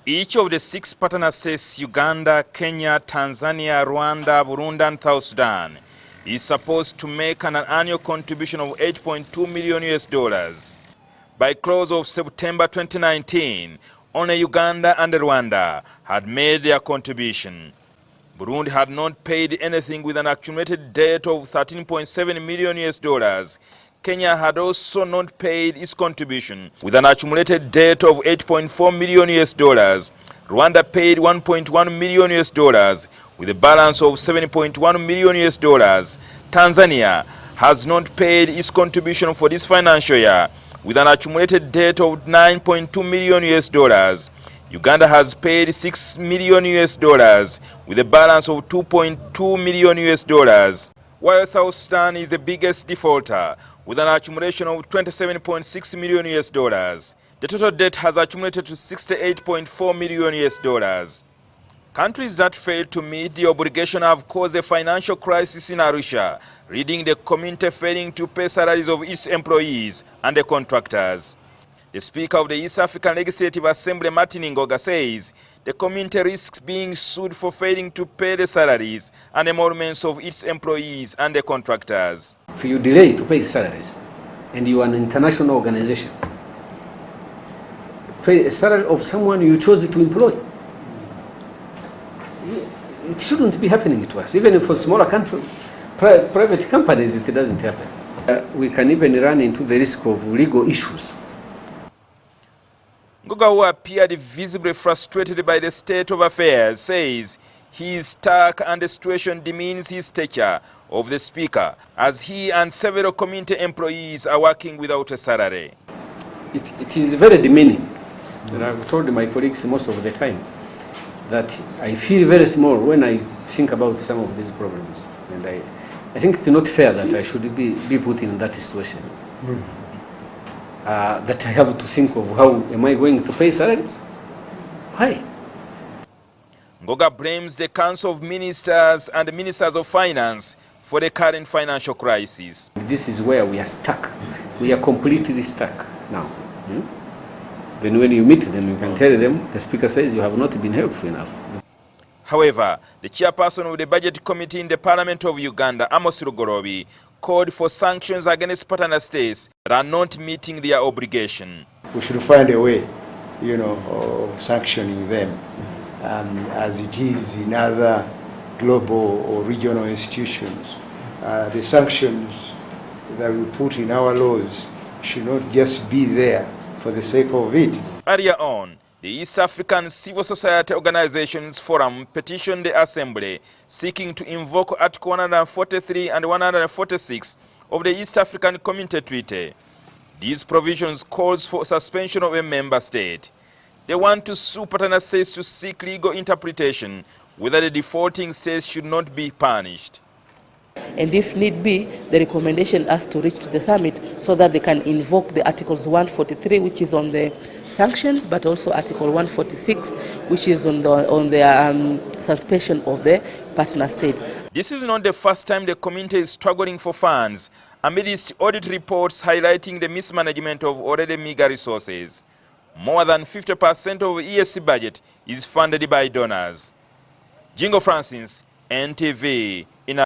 Each of the 6 partner states, Uganda, Kenya, Tanzania, Rwanda, Burundi, and South Sudan, is supposed to make an annual contribution of $8.2 million. By close of September 2019, only Uganda and Rwanda had made their contribution. Burundi had not paid anything with an accumulated debt of $13.7 million. Kenya had also not paid its contribution with an accumulated debt of $8.4 million. Rwanda paid $1.1 million with a balance of $7.1 million. Tanzania has not paid its contribution for this financial year with an accumulated debt of $9.2 million. Uganda has paid $6 million with a balance of $2.2 million, while South Sudan is the biggest defaulter with an accumulation of $27.6 million. The total debt has accumulated to $68.4 million. Countries that failed to meet the obligation have caused a financial crisis in Arusha, leading the community failing to pay salaries of its employees and the contractors. The Speaker of the East African Legislative Assembly, Martin Ngoga, says the community risks being sued for failing to pay the salaries and emoluments of its employees and the contractors. If you delay to pay salaries and you are an international organization, pay a salary of someone you chose to employ, it shouldn't be happening to us. Even for smaller countries, private companies, it doesn't happen. We can even run into the risk of legal issues. Ngoga, who appeared visibly frustrated by the state of affairs, says he is stuck and the situation demeans his stature of the Speaker, as he and several community employees are working without a salary. It is very demeaning. And I've told my colleagues most of the time that I feel very small when I think about some of these problems. And I think it's not fair that I should be put in that situation. That I have to think of how am I going to pay salaries? Why? Ngoga blames the Council of Ministers and the Ministers of Finance for the current financial crisis. This is where we are stuck. We are completely stuck now. Then when you meet them, you can tell them, the Speaker says you have not been helpful enough. However, the chairperson of the Budget Committee in the Parliament of Uganda, Amos Rugorobi, called for sanctions against partner states that are not meeting their obligation. We should find a way, of sanctioning them, as it is in other global or regional institutions. The sanctions that we put in our laws should not just be there for the sake of it. Earlier on, the East African Civil Society Organizations Forum petitioned the Assembly seeking to invoke Article 143 and 146 of the East African Community Treaty. These provisions calls for suspension of a member state. They want to sue partner states to seek legal interpretation whether the defaulting states should not be punished. And if need be, the recommendation has to reach to the summit so that they can invoke the Articles 143, which is on the sanctions, but also Article 146, which is on the suspension of the partner states. This is not the first time the community is struggling for funds amidst audit reports highlighting the mismanagement of already meager resources. More than 50% of EAC budget is funded by donors. JJINGO FRANCIS, NTV.